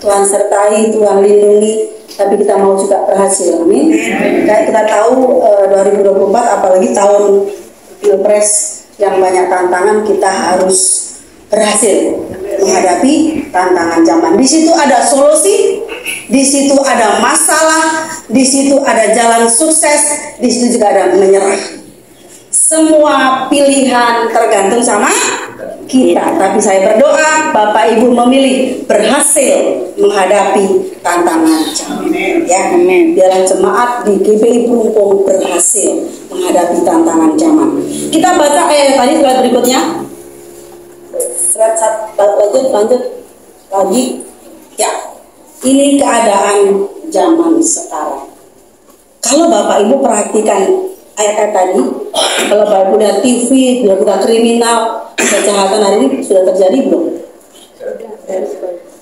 Tuhan sertai, Tuhan lindungi, tapi kita mau juga berhasil, amin. Kayak kita tahu 2024 apalagi tahun Pilpres yang banyak tantangan, kita harus berhasil menghadapi tantangan zaman. Di situ ada solusi, di situ ada masalah, di situ ada jalan sukses, di situ juga ada menyerah. Semua pilihan tergantung sama kita, tapi saya berdoa Bapak Ibu memilih berhasil menghadapi tantangan zaman. Ya, biarlah jemaat di GBI Pelumpung berhasil menghadapi tantangan zaman. Kita baca ayat tadi, slide berikutnya. Lanjut lagi. Ya, ini keadaan zaman sekarang. Kalau Bapak Ibu perhatikan ayat-ayat tadi, kalau Bapak Ibu lihat TV, berita kriminal, kejahatan hari ini sudah terjadi belum?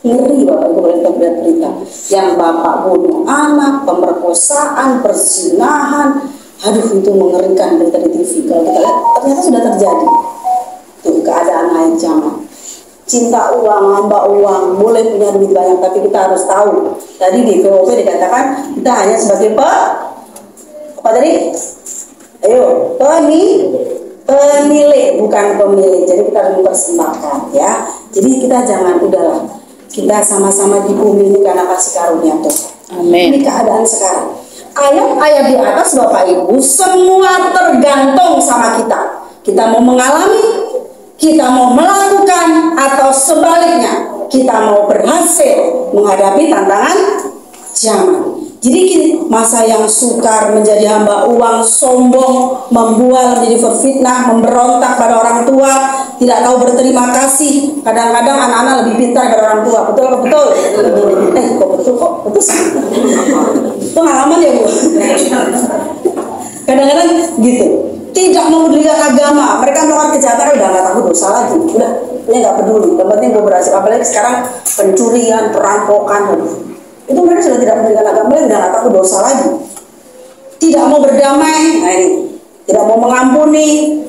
Ngeri Bapak Ibu kalau lihat berita yang bapak bunuh anak, pemerkosaan, perzinahan, aduh itu mengerikan berita di TV. Kalau kita lihat ternyata sudah terjadi. Tuh keadaan akhir zaman. Cinta uang, hamba uang, boleh punya duit banyak, tapi kita harus tahu. Tadi di POP dikatakan kita hanya sebagai apa tadi? Ayo, penilai bukan pemilik. Jadi kita harus mempersembahkan, ya. Jadi kita jangan udahlah. Kita sama-sama di bumi ini karena kasih karunia Tuhan. Amin. Ini keadaan sekarang. Ayat-ayat di atas Bapak Ibu semua tergantung sama kita. Kita mau mengalami, kita mau melakukan, atau sebaliknya kita mau berhasil menghadapi tantangan zaman. Jadi masa yang sukar, menjadi hamba uang, sombong, membual, menjadi berfitnah, memberontak pada orang tua, tidak tahu berterima kasih. Kadang-kadang anak-anak lebih pintar dari orang tua. Betul kok betul? Kok betul kok? Betul sih. Itu pengalaman ya Bu? Kadang-kadang gitu. Tidak memedulikan agama. Mereka melakukan kejahatan udah nggak takut dosa lagi. Udah, dia nggak peduli. Yang penting gue berhasil. Apalagi sekarang pencurian, perampokan, itu mereka sudah tidak memberikan agama, sudah nggak takut dosa lagi. Tidak mau berdamai, nah ini. Tidak mau mengampuni,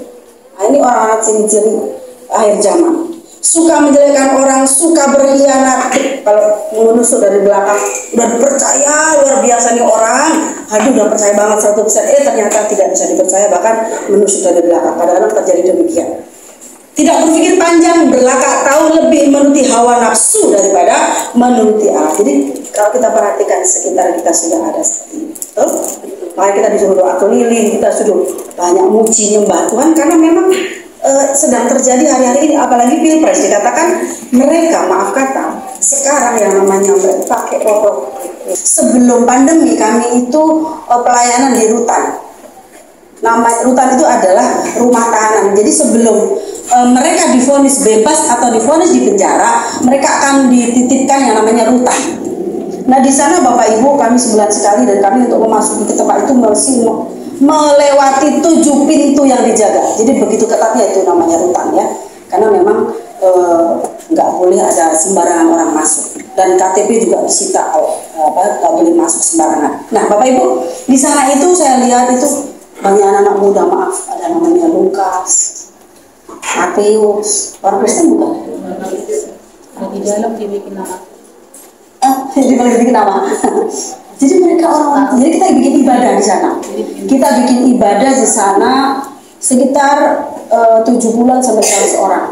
nah ini orang-orang ciri-ciri akhir zaman. Suka menjelekkan orang, suka berkhianat. Kalau menusuk dari belakang, udah dipercaya luar biasa nih orang, aduh udah percaya banget 100%, ternyata tidak bisa dipercaya, bahkan menusuk dari belakang. Kadang-kadang terjadi demikian. Tidak berpikir panjang, berlakak tahu, lebih menuruti hawa nafsu daripada menuruti Allah. Jadi kalau kita perhatikan sekitar kita sudah ada seperti itu. Makanya kita disuruh doa keliling, kita suruh banyak muji nyembah Tuhan, karena memang sedang terjadi hari-hari ini, apalagi Pilpres. Dikatakan mereka, maaf kata, sekarang yang namanya mereka pakai rokok. Sebelum pandemi kami itu pelayanan di rutan. Nama rutan itu adalah rumah tahanan. Jadi sebelum mereka divonis bebas atau divonis di penjara, mereka akan dititipkan yang namanya rutan. Nah di sana Bapak Ibu kami sebulan sekali, dan kami untuk memasuki ke tempat itu mesti melewati 7 pintu yang dijaga. Jadi begitu ketatnya itu namanya rutan ya, karena memang nggak boleh ada sembarangan orang masuk, dan KTP juga disita, nggak boleh masuk sembarangan. Nah Bapak Ibu di sana itu saya lihat itu banyak anak-anak muda, maaf, ada namanya Lukas, Mateus, orang Kristen bukan? Di dalam dibikin nama. Dibikin nama. Jadi mereka orang, jadi kita bikin ibadah di sana. Kita bikin ibadah di sana sekitar 7 bulan sampai 100 orang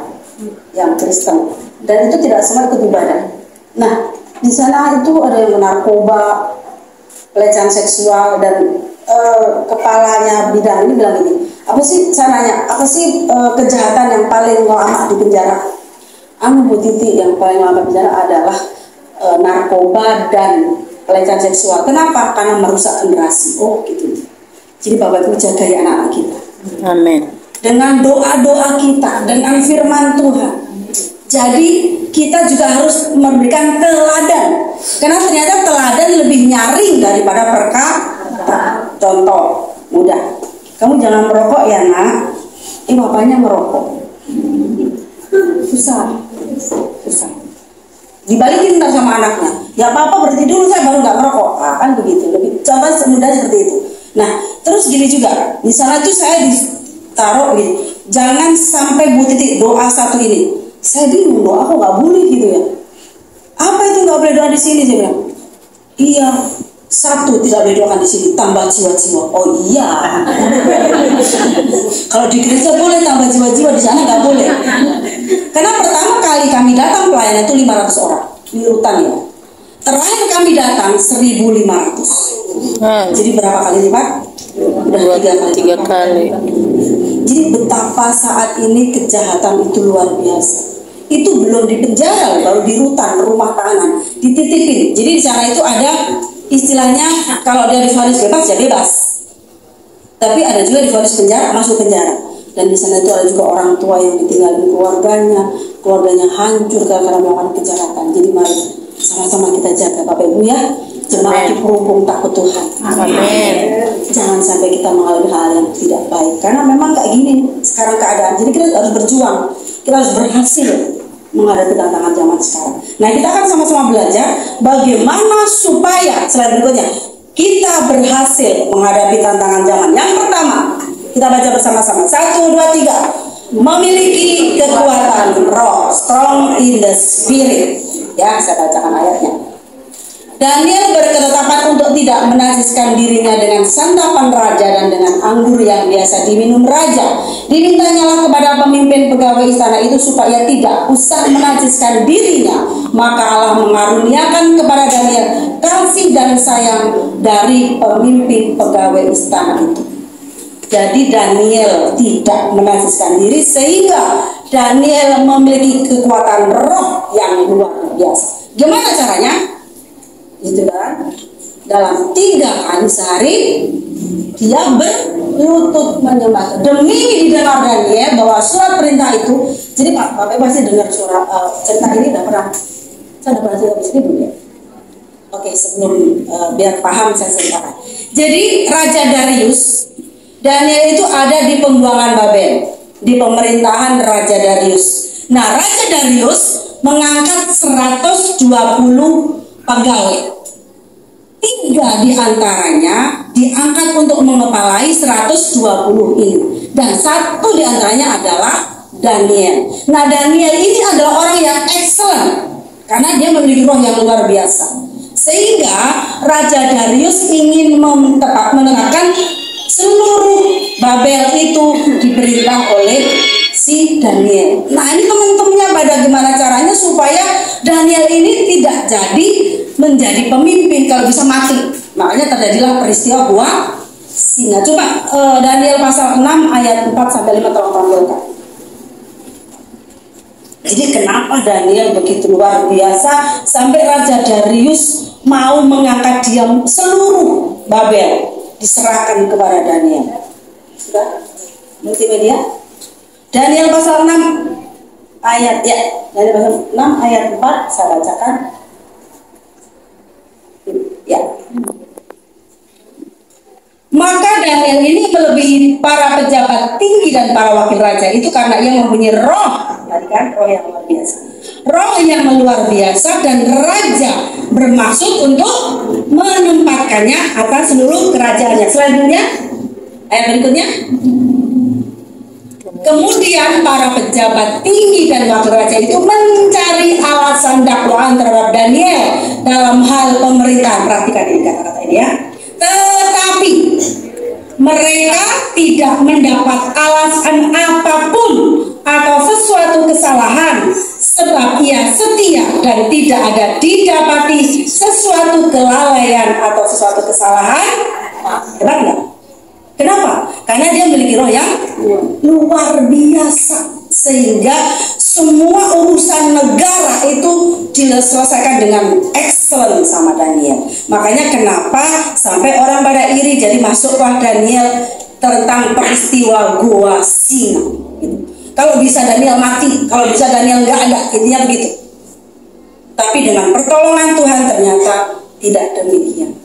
yang Kristen. Dan itu tidak semua ikut ibadah. Nah, Di sana itu ada yang narkoba, pelecehan seksual, dan kepalanya bidang ini bilang gini, apa sih, saya nanya, apa sih kejahatan yang paling lama di penjara? Bu Titi, yang paling lama di penjara adalah narkoba dan pelecehan seksual. Kenapa? Karena merusak generasi. Oh gitu. Jadi Bapak Ibu jagai anak-anak kita. Amin. Dengan doa-doa kita, dengan firman Tuhan. Jadi kita juga harus memberikan teladan. Karena ternyata teladan lebih nyaring daripada perkata. Contoh mudah, kamu jangan merokok ya nak. Bapaknya merokok. Susah. Dibalikin ntar sama anaknya. Ya apa-apa, berhenti dulu, saya baru nggak merokok. Kan begitu. Lebih coba semudah seperti itu. Nah, terus gini juga. Di sana tuh saya ditaruh gitu. Jangan sampai Bu Titi doa satu ini. Saya bingung, doa aku nggak boleh gitu ya. Apa itu nggak boleh doa di sini? Saya bilang, iya, satu tidak boleh doakan di sini, tambah jiwa-jiwa. Oh iya. Kalau di gereja boleh tambah jiwa-jiwa, di sana nggak boleh. Karena pertama kali kami datang pelayanan itu 500 orang di rutan ya. Terakhir kami datang 1.500. Jadi berapa kali lipat? Udah 3 kali. Jadi betapa saat ini kejahatan itu luar biasa. Itu belum di penjara, baru di rutan, rumah tahanan, dititipin. Jadi di sana itu ada istilahnya, kalau dia divonis bebas ya bebas. Tapi ada juga divonis penjara, masuk penjara. Dan di sana itu ada juga orang tua yang ditinggalin keluarganya hancur karena melakukan kejahatan. Jadi mari sama-sama kita jaga Bapak Ibu ya. Jemaat diperhubung takut Tuhan. Amin. Jangan sampai kita mengalami hal yang tidak baik. Karena memang kayak gini sekarang keadaan. Jadi kita harus berjuang. Kita harus berhasil menghadapi tantangan zaman sekarang. Nah, kita akan sama-sama belajar bagaimana supaya selain berikutnya kita berhasil menghadapi tantangan zaman. Yang pertama, kita baca bersama-sama. 1, 2, 3. Memiliki kekuatan roh, strong in the spirit. Ya, saya bacakan ayatnya. Daniel berketetapan untuk tidak menajiskan dirinya dengan santapan raja dan dengan anggur yang biasa diminum raja. Dimintanyalah kepada pemimpin pegawai istana itu supaya tidak usah menajiskan dirinya. Maka Allah mengaruniakan kepada Daniel kasih dan sayang dari pemimpin pegawai istana itu. Jadi Daniel tidak menajiskan diri sehingga Daniel memiliki kekuatan roh yang luar biasa. Gimana caranya? Itu kan dalam 3 kali sehari dia berlutut menyembah. Demi didengar Daniel bahwa surat perintah itu. Jadi Bapak pasti dengar surat cerita ini udah pernah. Saya udah pernah cerita di sini belum ya? Oke, sebelum biar paham saya ceritakan. Jadi Raja Darius, Daniel itu ada di pembuangan Babel, di pemerintahan Raja Darius. Nah, Raja Darius mengangkat 120 pegawai. 3 diantaranya diangkat untuk mengepalai 120 ini. Dan 1 diantaranya adalah Daniel. Nah, Daniel ini adalah orang yang excellent karena dia memiliki roh yang luar biasa. Sehingga Raja Darius ingin menerapkan seluruh Babel itu diperintah oleh si Daniel. Nah, ini teman-temannya pada gimana caranya supaya Daniel ini tidak jadi menjadi pemimpin, kalau bisa mati. Makanya terjadilah peristiwa buah singa. Coba Daniel pasal 6 ayat 4-5 tolong tampilkan. Jadi kenapa Daniel begitu luar biasa sampai Raja Darius mau mengangkat dia seluruh Babel diserahkan kepada Daniel. Sudah? Multimedia? Daniel pasal 6 ayat Daniel pasal 6 ayat 4 saya bacakan. Ya. Maka Daniel ini melebihi para pejabat tinggi dan para wakil raja itu karena ia mempunyai roh, tadi kan, roh yang luar biasa. Roh yang luar biasa dan raja bermaksud untuk menempatkannya atas seluruh kerajaannya. Selanjutnya, ayat berikutnya. Kemudian para pejabat tinggi dan wakil raja itu mencari alasan dakwaan terhadap Daniel dalam hal pemerintahan. Perhatikan ini kata-kata ini ya. Tetapi mereka tidak mendapat alasan apapun atau sesuatu kesalahan sebab ia setia dan tidak ada didapati sesuatu kelalaian atau sesuatu kesalahan. Hebat nggak? Kenapa? Karena dia memiliki roh yang luar biasa, sehingga semua urusan negara itu diselesaikan dengan excellent sama Daniel. Makanya kenapa sampai orang pada iri, jadi masuklah Daniel tentang peristiwa Goa Singa. Kalau bisa Daniel mati, kalau bisa Daniel nggak ada, intinya begitu. Tapi dengan pertolongan Tuhan ternyata tidak demikian.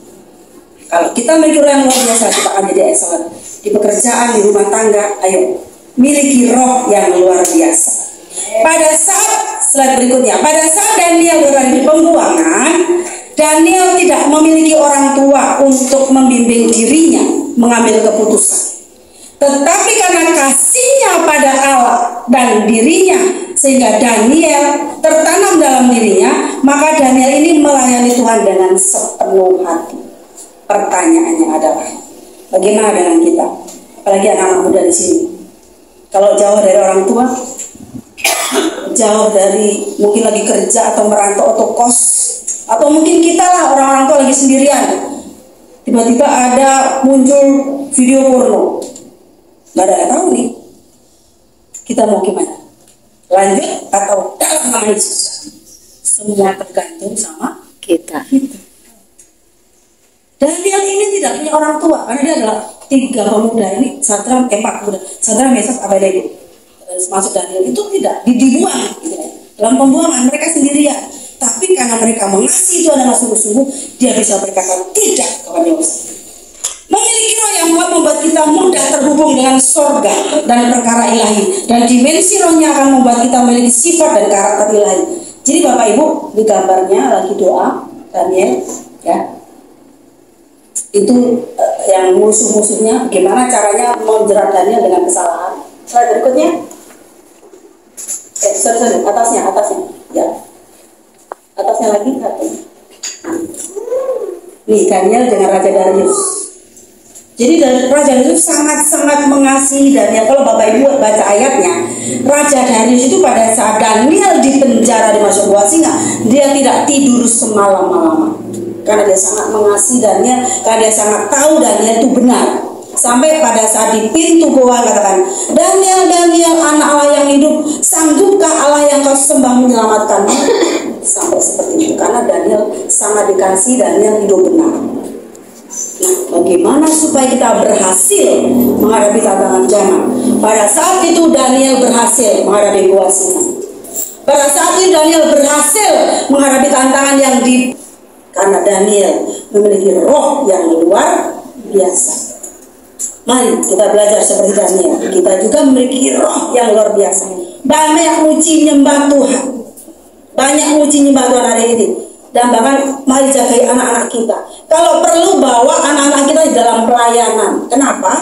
Kalau kita memiliki roh yang luar biasa, kita akan jadi excellent di pekerjaan, di rumah tangga. Ayo, miliki roh yang luar biasa. Pada saat slide berikutnya, pada saat Daniel berada di pembuangan, Daniel tidak memiliki orang tua untuk membimbing dirinya mengambil keputusan. Tetapi karena kasihnya pada Allah dan dirinya, sehingga Daniel tertanam dalam dirinya, maka Daniel ini melayani Tuhan dengan sepenuh hati. Pertanyaannya adalah, bagaimana dengan kita? Apalagi anak-anak muda di sini. Kalau jauh dari orang tua, jauh dari mungkin lagi kerja atau merantau atau kos, atau mungkin kita lah orang-orang tua lagi sendirian. Tiba-tiba ada muncul video porno. Gak ada yang tahu nih. Kita mau gimana? Lanjut atau dalam nama Yesus? Semua tergantung sama kita. Daniel ini tidak punya orang tua karena dia adalah 3 pemuda ini, Sadrak, 4 pemuda, Sadrak, Mesak, Abednego. Masuk Daniel itu tidak dibuang, gitu ya. Dalam pembuangan mereka sendirian. Tapi karena mereka mengasihi Tuhan dengan sungguh-sungguh, dia bisa berkata tidak kepada Yosef. Memiliki roh yang membuat kita mudah terhubung dengan sorga dan perkara ilahi, dan dimensi rohnya akan membuat kita memiliki sifat dan karakter ilahi. Jadi Bapak Ibu, di gambarnya lagi doa Daniel, ya. Itu yang musuh-musuhnya gimana caranya menjerat Daniel dengan kesalahan. Slide berikutnya. Sorry, atasnya, ya. Atasnya lagi, nih Daniel dengan Raja Darius. Jadi Raja Darius sangat-sangat mengasihi Daniel. Kalau Bapak Ibu baca ayatnya, Raja Darius itu pada saat Daniel di penjara dimasuk gua singa, dia tidak tidur semalam-malaman. Karena dia sangat mengasihi Daniel, karena dia sangat tahu Daniel itu benar. Sampai pada saat di pintu goa katakan, Daniel, Daniel, anak Allah yang hidup, sanggupkah Allah yang kau sembah menyelamatkanmu? Sampai seperti itu, karena Daniel sangat dikasihi, Daniel hidup benar. Nah, bagaimana supaya kita berhasil menghadapi tantangan zaman? Pada saat itu Daniel berhasil menghadapi goa singa. Pada saat itu Daniel berhasil menghadapi tantangan yang karena Daniel memiliki roh yang luar biasa. Mari kita belajar seperti Daniel. Kita juga memiliki roh yang luar biasa. Banyak uji nyembah Tuhan. Banyak uji nyembah Tuhan hari ini. Dan bahkan mari jagai anak-anak kita. Kalau perlu bawa anak-anak kita di dalam pelayanan. Kenapa?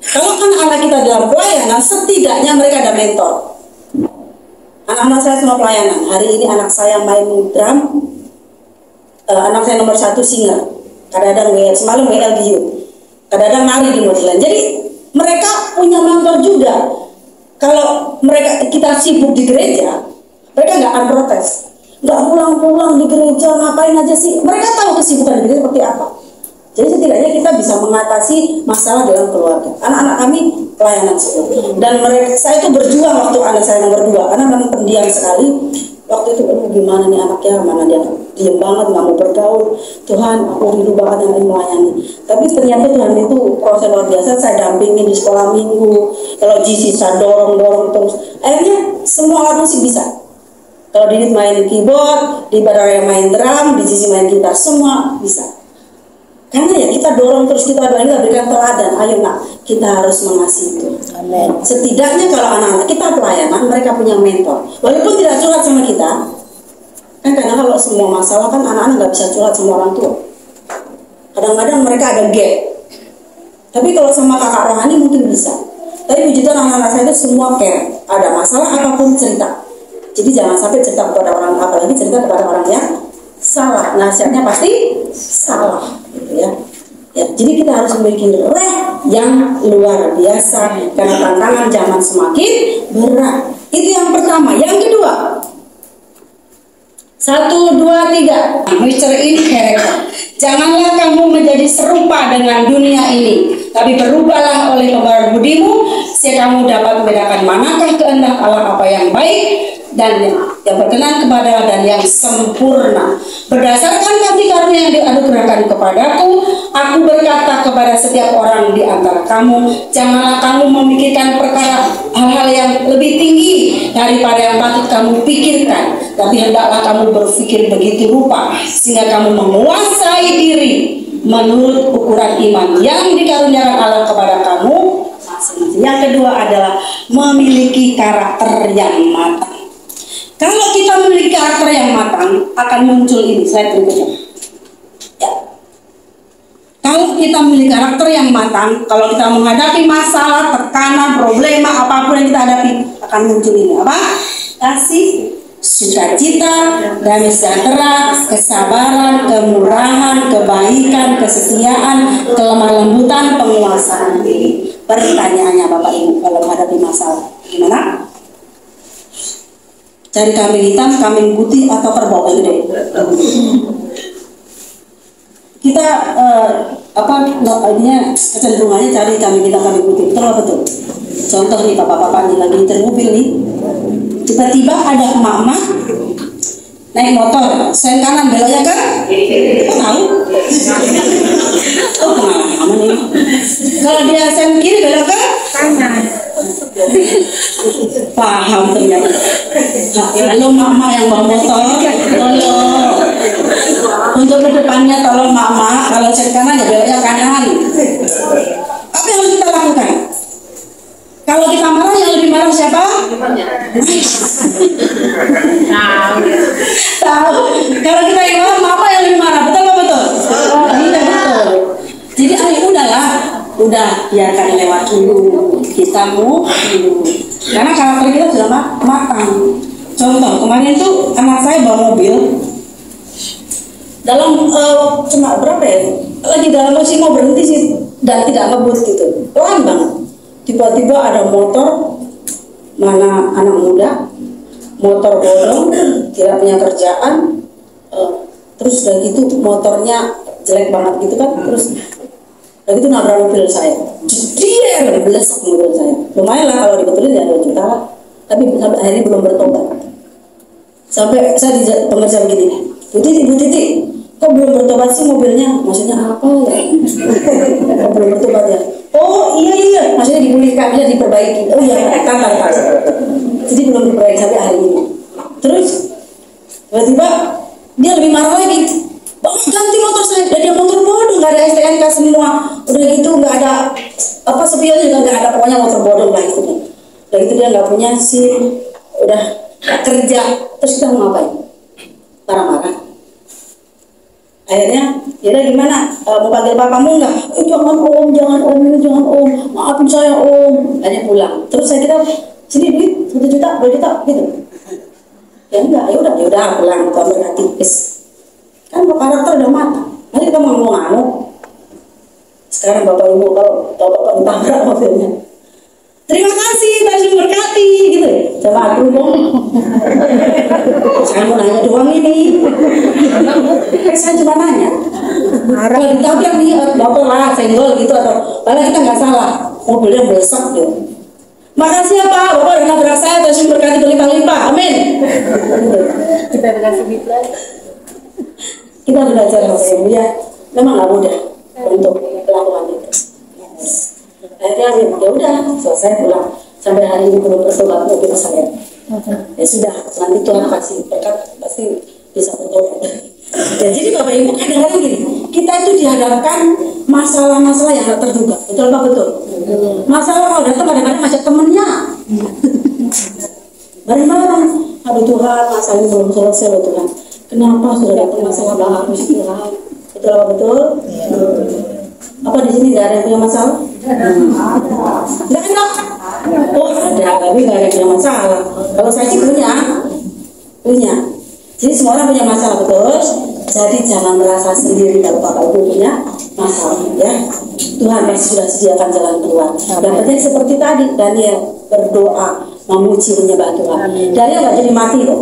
Kalau anak-anak kita dalam pelayanan, setidaknya mereka ada mentor. Anak-anak saya semua pelayanan. Hari ini anak saya main drum. Anak saya nomor 1 singer. Kadang-kadang semalam WL di youth. Kadang-kadang nari di modelan. Jadi mereka punya mentor juga. Kalau kita sibuk di gereja, mereka nggak akan protes. Nggak pulang-pulang di gereja, ngapain aja sih? Mereka tahu kesibukan di gereja seperti apa. Jadi setidaknya kita bisa mengatasi masalah dalam keluarga. Anak-anak kami pelayanan seperti. Dan saya itu berjuang waktu anak saya nomor 2, karena memang pendiam sekali. Waktu itu gimana nih anaknya, mana dia diam banget, nggak mau bergaul. Tuhan, aku rindu banget yang melayani. Tapi ternyata Tuhan itu proses luar biasa. Saya dampingin di sekolah minggu. Kalau Gigi saya dorong terus. Akhirnya semua alat musik bisa. Kalau Didit main keyboard, di Badara main drum, di Gigi main gitar, semua bisa. Karena ya kita dorong terus, kita berikan teladan. Ayo nak, kita harus mengasihi itu. Amin. Setidaknya kalau anak-anak kita pelayanan, mereka punya mentor. Walaupun tidak curhat sama kita, kan karena kalau semua masalah kan anak-anak nggak bisa curhat sama orang tua. Kadang-kadang mereka ada gap. Tapi kalau sama kakak rohani mungkin bisa. Tapi puji Tuhan anak-anak saya itu semua care. Ada masalah apapun cerita. Jadi jangan sampai cerita kepada orang, apalagi cerita kepada orang yang salah. Nasihatnya pasti salah, gitu ya. Ya, jadi kita harus memiliki roh yang luar biasa karena tantangan zaman semakin berat. Itu yang pertama. Yang kedua, 1, 2, 3. Mr. Inherent. Janganlah kamu menjadi serupa dengan dunia ini, tapi berubahlah oleh pembaharuan budimu, sehingga kamu dapat membedakan manakah kehendak Allah, apa yang baik dan yang berkenan kepada dan yang sempurna. Berdasarkan kasih karunia yang dianugerahkan kepadaku, aku berkata kepada setiap orang di antara kamu, janganlah kamu memikirkan perkara hal-hal yang lebih tinggi daripada yang patut kamu pikirkan, tapi hendaklah kamu berpikir begitu rupa sehingga kamu menguasai diri menurut ukuran iman yang dikaruniakan Allah kepada kamu. Yang kedua adalah memiliki karakter yang matang. Kalau kita memiliki karakter yang matang, akan muncul ini, slide berikutnya. Ya. Kalau kita memiliki karakter yang matang, kalau kita menghadapi masalah, tekanan, problema, apapun yang kita hadapi, akan muncul ini. Apa? Kasih, sukacita, damai sejahtera, kesabaran, kemurahan, kebaikan, kesetiaan, kelemah lembutan, penguasaan diri. Pertanyaannya Bapak Ibu, kalau menghadapi masalah, gimana? Cari kambing hitam, kambing putih, atau kerbau yang gede? Kita kecenderungannya cari kambing hitam, kambing putih. Betul nggak betul? Contoh nih, bapak-bapak nih lagi nyetir mobil nih, tiba-tiba ada emak-emak naik motor, sen kanan beloknya ke? Kok tahu? Oh, pengalaman ini. Kalau dia sen kiri belok ke? Kanan. Paham ternyata. Lalu mama yang bawa motor, tolong untuk kedepannya tolong mama, kalau sen kanan ya beloknya kanan. Apa yang harus kita lakukan? Kalau kita marah, yang lebih marah siapa? Tahu. Kalau kita yang marah, mama yang lebih marah. Betul apa betul? Iya betul. Jadi udahlah, udah biarkan lewat dulu. Kita mau dulu. Karena karakter kita sudah matang. Contoh, kemarin tuh anak saya bawa mobil. Dalam cuma berapa ya? Lagi dalam posisi mau berhenti sih dan tidak ngebut gitu. Pelan banget. Tiba-tiba ada motor, mana anak muda, motor bodong, tidak punya kerjaan, terus udah gitu motornya jelek banget gitu kan, terus udah gitu nabrak mobil saya, jeder, belesek mobil saya. Lumayan lah kalau dibetulin ya 2 juta lah, tapi sampai hari ini belum bertobat. Sampai saya di pengerjaan begini, Bu Titi, kok belum bertobat sih mobilnya? Maksudnya apa ya? Kok belum bertobat ya? Oh iya, maksudnya dipulihkan, bisa diperbaiki. Oh iya, kan. Jadi belum diperbaiki sampai hari ini. Terus tiba-tiba dia lebih marah lagi. Bang, ganti motor saya. Dan dia motor bodoh, nggak ada STNK semua. Udah gitu nggak ada spionnya juga nggak ada, pokoknya motor bodoh lah itu. Udah gitu dia nggak punya SIM, udah kerja. Terus kita mau ngapain? Marah-marah. Akhirnya, yaudah gimana? Mau panggil papamu enggak? Jangan om, maafin saya om. Akhirnya pulang. Terus saya kira, sini duit 1 juta, 2 juta, gitu. Ya enggak, yaudah pulang. Kamu berhati, kan karakter udah matang. Nanti kita mau ngomong. Sekarang bapak ibu kalau bapak ditabrak mobilnya, terima kasih, tadi berkati, gitu. Coba aku dong. Saya mau nanya doang ini. Saya cuma nanya. Kalau ditabrak nih, motor lah, senggol gitu atau padahal kita nggak salah, mobilnya belesek gitu. Makasih ya Pak, Bapak udah nabrak saya, terus berkati berlimpah-limpah, amin. Kita dikasih duit lagi. Kita belajar bahasa Ibu ya, memang nggak mudah untuk melakukan itu. Akhirnya ya udah, selesai pulang. Sampai hari ini belum bertobat mobil saya. Ya sudah, nanti Tuhan kasih berkat, pasti bisa bertobat. Ya, jadi Bapak Ibu kadang-kadang gini, kita itu dihadapkan masalah-masalah yang tak terduga. Betul Pak? Betul. Masalah kalau datang kadang-kadang ngajak temennya. Bareng-bareng. Aduh Tuhan, masalah ini belum selesai loh Tuhan. Kenapa sudah datang masalah baru sih Tuhan? Betul Pak? Betul. Apa di sini nggak ada yang punya masalah? Nggak ada. Oh ada, tapi nggak ada yang punya masalah. Kalau saya sih punya. Jadi semua orang punya masalah, betul. Jadi jangan merasa sendiri kalau Bapak Ibu punya masalah, ya. Tuhan pasti sudah sediakan jalan keluar. Yang penting seperti tadi, Daniel berdoa, memuji, menyembah Tuhan. Daniel nggak jadi mati kok.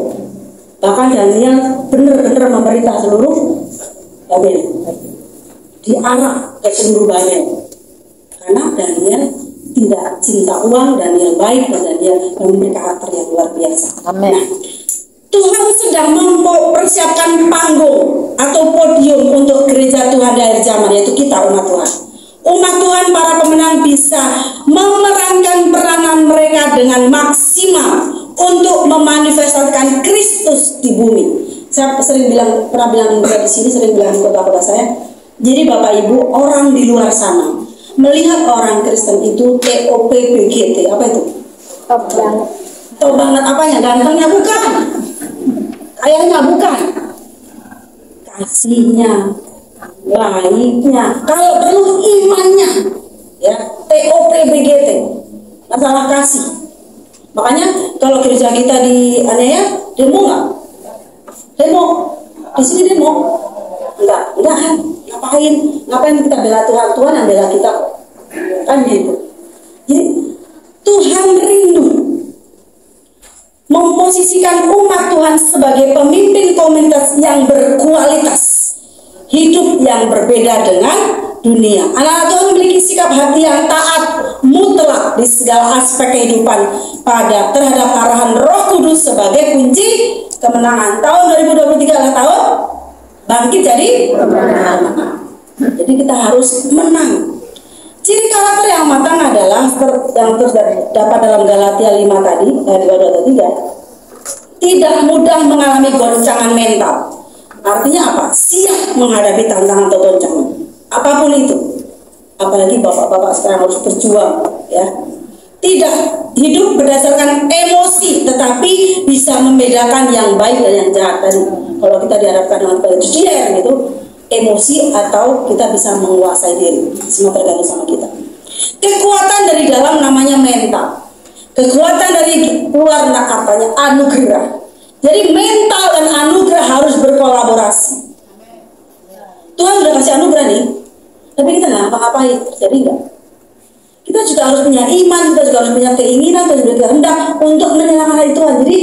Bahkan Daniel benar-benar memerintah seluruh Babel, diarah ke seluruh Babel. Karena Daniel tidak cinta uang, Daniel baik, dan Daniel memiliki karakter yang luar biasa. Amin. Nah, Tuhan sedang mempersiapkan panggung atau podium untuk gereja Tuhan di akhir zaman, yaitu kita umat Tuhan. Umat Tuhan, para pemenang bisa memerankan peranan mereka dengan maksimal untuk memanifestasikan Kristus di bumi. Saya sering bilang, pernah bilang juga di sini, sering bilang di kota-kota saya. Jadi Bapak Ibu, orang di luar sana melihat orang Kristen itu TOPBGT, apa itu? Top banget. Top banget apanya? Gantengnya bukan, kayaknya bukan, kasihnya, baiknya, kalau perlu imannya, ya, TOPBGT, masalah kasih. Makanya kalau gereja kita dianiaya, demo nggak? Demo, di sini demo? Enggak kan? Ngapain kita bela Tuhan? Tuhan yang bela kita, kan gitu. Jadi Tuhan rindu memposisikan umat Tuhan sebagai pemimpin komunitas yang berkualitas, hidup yang berbeda dengan dunia. Anak-anak Tuhan memiliki sikap hati yang taat mutlak di segala aspek kehidupan terhadap arahan Roh Kudus sebagai kunci kemenangan. Tahun 2023 adalah tahun bangkit jadi pemenang. Jadi kita harus menang. Ciri karakter yang matang adalah yang terdapat dalam Galatia 5 tadi, ayat 2 dan 3. Tidak mudah mengalami goncangan mental. Artinya apa? Siap menghadapi tantangan atau goncangan. Apapun itu. Apalagi bapak-bapak sekarang harus berjuang, ya. Tidak hidup berdasarkan emosi, tetapi bisa membedakan yang baik dan yang jahat. Tadi kalau kita dihadapkan dengan kejadian gitu, emosi atau kita bisa menguasai diri, semua tergantung sama kita. Kekuatan dari dalam namanya mental, kekuatan dari luar katanya anugerah. Jadi mental dan anugerah harus berkolaborasi. Tuhan sudah kasih anugerah nih, tapi kita nggak ngapa-ngapain, jadi enggak. Kita juga harus punya iman, kita juga harus punya keinginan, kita juga kehendak untuk menyenangkan hati Tuhan. Jadi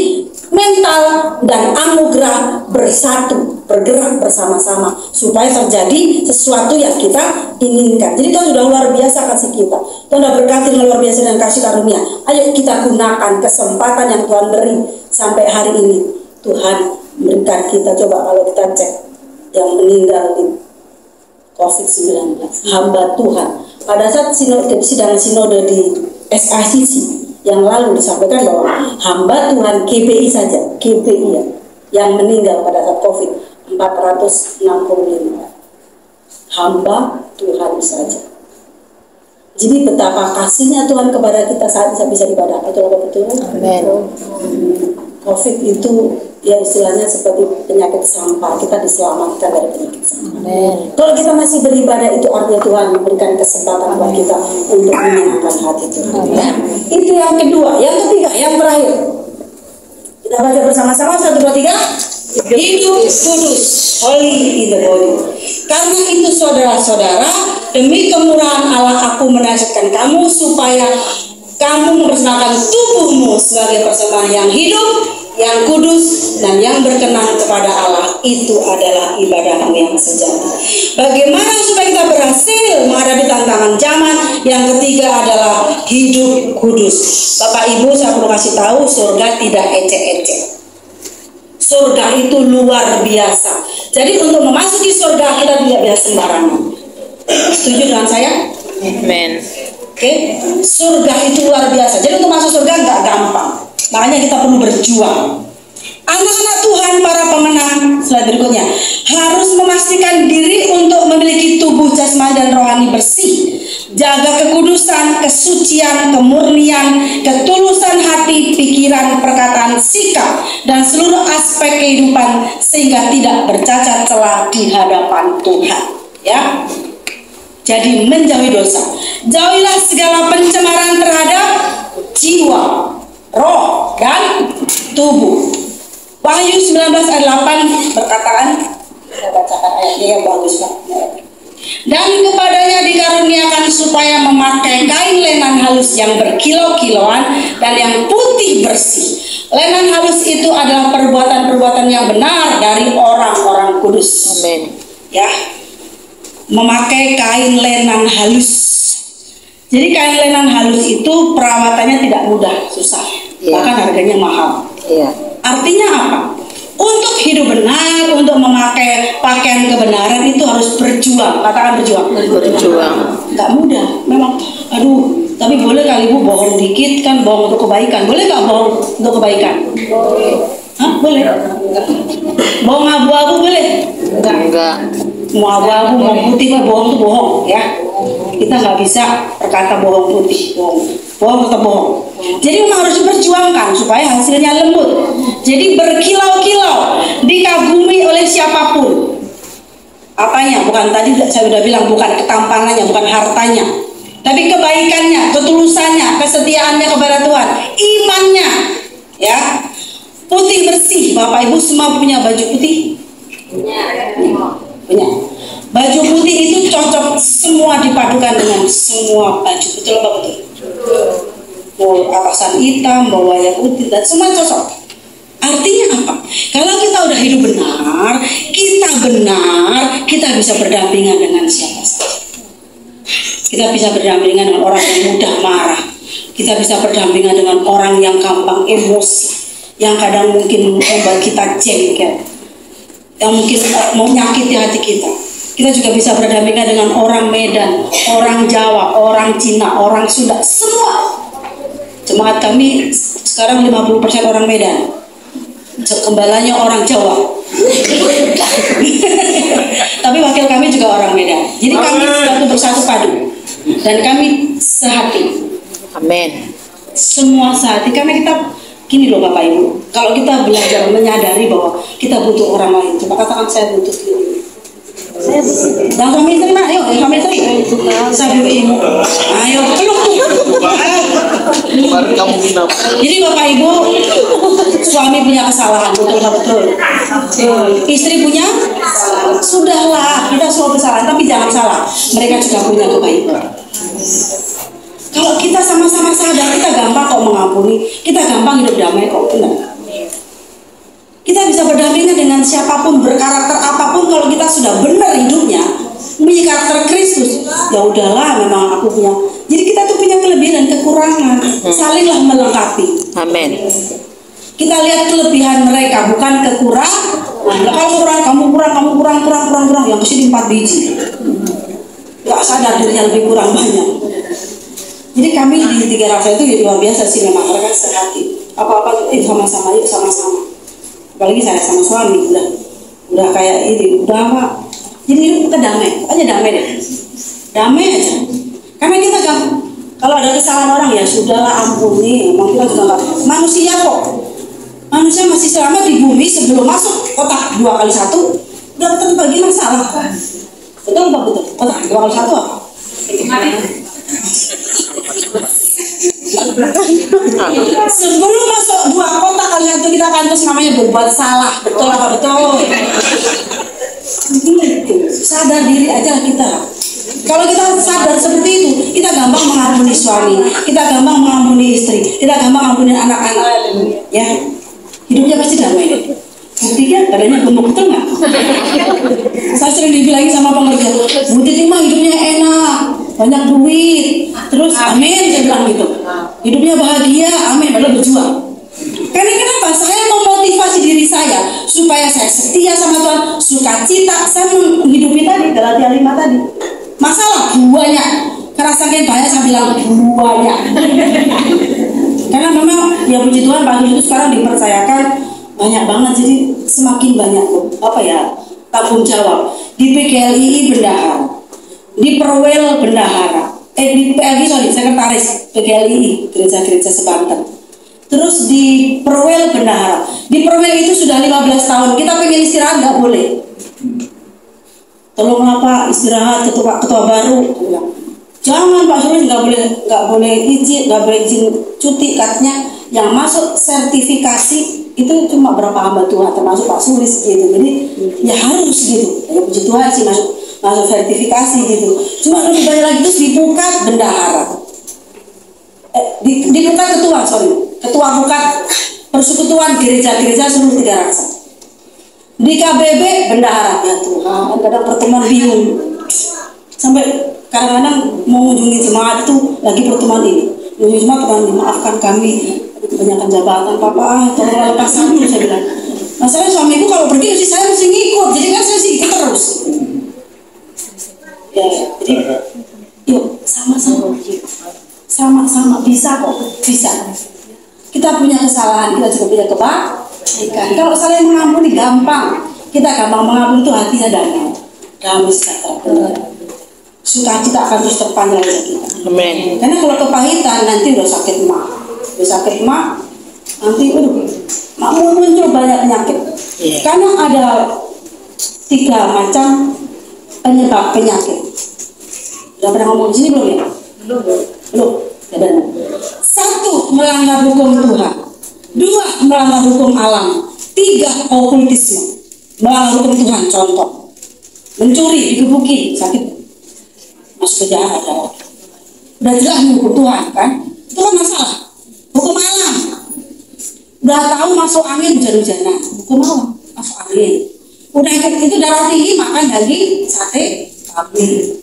mental dan anugerah bersatu, bergerak bersama-sama supaya terjadi sesuatu yang kita inginkan. Jadi Tuhan sudah luar biasa kasih kita. Tuhan sudah berkati dengan luar biasa dan kasih karunia. Ayo kita gunakan kesempatan yang Tuhan beri sampai hari ini. Tuhan memberikan kita, coba kalau kita cek yang meninggal di COVID-19, hamba Tuhan. Pada saat sidang sinode di SACC yang lalu disampaikan bahwa hamba Tuhan GPI saja, GPI ya, yang meninggal pada saat COVID 465 hamba Tuhan saja. Jadi betapa kasihnya Tuhan kepada kita saat bisa ibadah. Betul apa betul? Amin. COVID itu ya istilahnya seperti penyakit sampah, kita diselamatkan dari penyakit sampah. Amin. Kalau kita masih beribadah, itu artinya Tuhan memberikan kesempatan buat kita untuk menyenangkan hati Tuhan. Itu yang kedua. Yang ketiga, yang terakhir, kita baca bersama-sama 1, 2, 3. Hidup kudus, holy in the body. Karena itu saudara-saudara, demi kemurahan Allah aku menasihatkan kamu supaya kamu mempersembahkan tubuhmu sebagai persembahan yang hidup, yang kudus, dan yang berkenan kepada Allah. Itu adalah ibadahmu yang sejati. Bagaimana supaya kita berhasil menghadapi tantangan zaman? Yang ketiga adalah hidup kudus. Bapak Ibu, saya perlu kasih tahu, surga tidak ecek-ecek. Surga itu luar biasa. Jadi untuk memasuki surga kita tidak bisa sembarangan. Setuju dengan saya? Amen. Oke, surga itu luar biasa. Jadi untuk masuk surga nggak gampang. Makanya kita perlu berjuang. Anak-anak Tuhan, para pemenang, slide berikutnya, harus memastikan diri untuk memiliki tubuh jasmani dan rohani bersih. Jaga kekudusan, kesucian, kemurnian, ketulusan hati, pikiran, perkataan, sikap, dan seluruh aspek kehidupan sehingga tidak bercacat celah di hadapan Tuhan. Ya. Jadi menjauhi dosa. Jauhilah segala pencemaran terhadap jiwa, roh, dan tubuh. Wahyu 19 ayat 8 berkataan, saya bacakan ayatnya yang bagus Pak. Dan kepadanya dikaruniakan supaya memakai kain lenan halus yang berkilau-kilauan dan yang putih bersih, Lenan halus itu adalah perbuatan-perbuatan yang benar dari orang-orang kudus. Amin. Ya, memakai kain lenan halus. Jadi kain lenan halus itu perawatannya tidak mudah, susah, bahkan harganya mahal. Artinya apa? Untuk hidup benar, untuk memakai pakaian kebenaran itu harus berjuang. Katakan berjuang. Berjuang. Nggak mudah, memang. Aduh, tapi boleh kali Bu bohong dikit kan, bohong untuk kebaikan. Boleh nggak bohong untuk kebaikan? Hah, boleh? Bohong abu-abu boleh? Enggak. Mau abu-abu, mau putih, bohong itu bohong ya. Kita nggak bisa berkata bohong putih, bohong tetap bohong. Jadi memang harus diperjuangkan supaya hasilnya lembut. Jadi berkilau-kilau, dikagumi oleh siapapun. Apanya? Bukan tadi saya sudah bilang, bukan ketampanannya, bukan hartanya, tapi kebaikannya, ketulusannya, kesetiaannya kepada Tuhan, imannya, ya. Putih bersih. Bapak Ibu semua punya baju putih? Punya. Baju putih itu cocok semua dipadukan dengan semua baju. Betul apa betul? Mau atasan hitam, bawahnya putih, dan semua cocok. Artinya apa? Kalau kita udah hidup benar, kita bisa berdampingan dengan siapa saja. Kita bisa berdampingan dengan orang yang mudah marah. Kita bisa berdampingan dengan orang yang gampang emosi, yang kadang mungkin membuat kita jengkel, yang mungkin mau nyakiti hati kita. Kita juga bisa berdampingan dengan orang Medan, orang Jawa, orang Cina, orang Sunda, semua. Jemaat kami sekarang 50% orang Medan, gembalanya orang Jawa. Tapi wakil kami juga orang Medan. Jadi kami bersatu padu dan kami sehati. Amin. Semua sehati karena kita gini loh Bapak Ibu. Kalau kita belajar menyadari bahwa kita butuh orang lain, coba katakan saya butuh ini. Dan suami istri nak, ayo suami istri. Saya butuh ibu. Ayo peluk. Jadi Bapak Ibu, suami punya kesalahan, betul. Istri punya, sudahlah, kita semua kesalahan, tapi jangan salah, mereka juga punya kebaikan. Kalau kita sama-sama sadar, kita gampang kok mengampuni, kita gampang hidup damai kok, benar. Kita bisa berdampingan dengan siapapun, berkarakter apapun, kalau kita sudah benar hidupnya, punya karakter Kristus, ya udahlah, memang aku punya. Jadi kita tuh punya kelebihan dan kekurangan, salinglah melengkapi. Amin. Kita lihat kelebihan mereka, bukan kekurangan. Nah, kalau kamu kurang, yang kesini 4 biji. Gak sadar dirinya lebih kurang banyak. Jadi kami di Tiga Rasa itu luar biasa sih, memang mereka sehati. Apa-apa sama-sama, yuk sama-sama. Apalagi saya sama suami udah kayak ini, udah Pak. Jadi hidup kita damai, aja damai deh. Damai aja. Karena kita kalau ada kesalahan orang ya sudahlah ampuni. Memang kita juga nggak manusia kok. Manusia masih selamat di bumi sebelum masuk kotak 2x1 udah terbagi masalah. Betul Pak, betul. Kotak 2x1 apa? Sebelum masuk 2 kotak kalian itu kita akan terus namanya berbuat salah. Betul apa betul? Gitu. Sadar diri aja kita. Kalau kita sadar seperti itu, kita gampang mengampuni suami, kita gampang mengampuni istri, kita gampang mengampuni anak-anak. Ya, hidupnya pasti damai. Buktinya katanya gemuk, betul nggak? Saya sering dibilangin sama pengerja, Bu Titi mah hidupnya enak, banyak duit, terus amin, saya bilang gitu. Hidupnya bahagia, amin, padahal berjuang. Karena kenapa? Saya memotivasi diri saya supaya saya setia sama Tuhan, sukacita, saya menghidupi tadi, Galatia 5 tadi. Masalah banyak, karena saking banyak saya bilang banyak. Karena memang ya puji Tuhan pagi itu sekarang dipercayakan banyak banget, jadi semakin banyak tanggung jawab di PGLII bendahara, di Perwel bendahara, di PLG sekretaris PGLII gereja-gereja sebanten. Terus di Perwel bendahara, di Perwel itu sudah 15 tahun. Kita pengen istirahat nggak boleh. Tolonglah Pak istirahat, ketua baru. Jangan Pak Sulis, nggak boleh izin cuti, katanya yang masuk sertifikasi itu cuma berapa hamba Tuhan, termasuk Pak Sulis gitu. Jadi ya harus gitu. Ya puji Tuhan sih masuk sertifikasi gitu. Cuma lebih banyak lagi terus dibuka bendahara. Dibuka ketua, sorry. ketua bukan persekutuan gereja-gereja seluruh Tiga Raksa. Di KBB bendahara, ya Tuhan, kadang pertemuan bingung. Sampai kadang-kadang mau mengunjungi jemaat itu lagi pertemuan ini. Mengunjungi jemaat, Tuhan maafkan kami, kebanyakan jabatan, Papa, tolong lepas dulu, saya bilang. Masalahnya suamiku kalau pergi saya mesti ngikut, jadi kan saya sih ikut terus. Ya, jadi yuk sama-sama bisa kok, bisa. Kita punya kesalahan, kita juga punya kebaikan. Kalau saling mengampuni gampang, kita gampang mengampuni itu hatinya damai sejahtera. Sukacita akan terus terpanjang oleh kita. Amin. Karena kalau kepahitan nanti udah sakit mak, nanti mak muncul banyak penyakit. Yeah. Karena ada 3 macam penyebab penyakit. Udah pernah ngomong di sini belum ya? Belum. Ya benar. 1, melanggar hukum Tuhan. 2, melanggar hukum alam. 3, okultisme. Melanggar hukum Tuhan. Contoh, mencuri, digebuki, sakit, masuk penjara. Udah jelas hukum Tuhan kan? Itu kan masalah. Hukum alam. Udah tahu masuk angin hujan-hujanan. Hukum alam, masuk angin. Udah itu darah tinggi, makan daging, sate, kambing.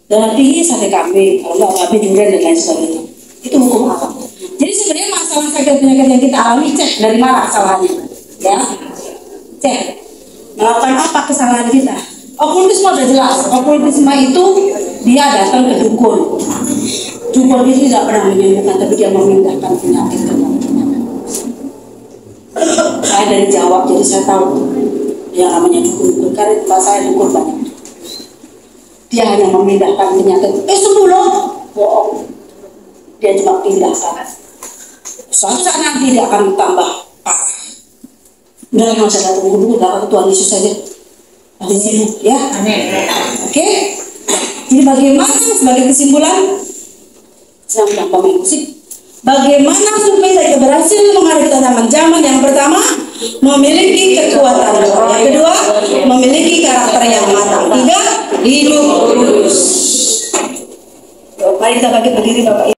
Darah tinggi, sate kambing. Kalau nggak kambing, durian dan lain sebagainya. Itu hukum alam. Jadi sebenarnya masalah sakit penyakit yang kita alami, cek dari mana kesalahannya, ya. Cek melakukan apa kesalahan kita. Okultisme sudah jelas. Okultisme itu dia datang ke dukun. Dukun itu tidak pernah menyembuhkan, tapi dia memindahkan penyakit ke penyakit. Saya dari Jawa, jadi saya tahu yang namanya dukun. Karena saya dukun banyak. Dia hanya memindahkan penyakit. Sembuh loh, bohong. Dia cuma pindahkan. Suatu saat nanti dia akan tambah parah. Udah nggak usah datang dulu, datang ke Tuhan Yesus saja. Ada sini, ya. Oke. Jadi bagaimana sebagai kesimpulan? Saya bilang pemain musik. Bagaimana supaya kita berhasil menghadapi tantangan zaman? Yang pertama, memiliki kekuatan roh. Yang kedua, memiliki karakter yang matang. 3, hidup kudus. Mari kita bangkit berdiri, Bapak Ibu.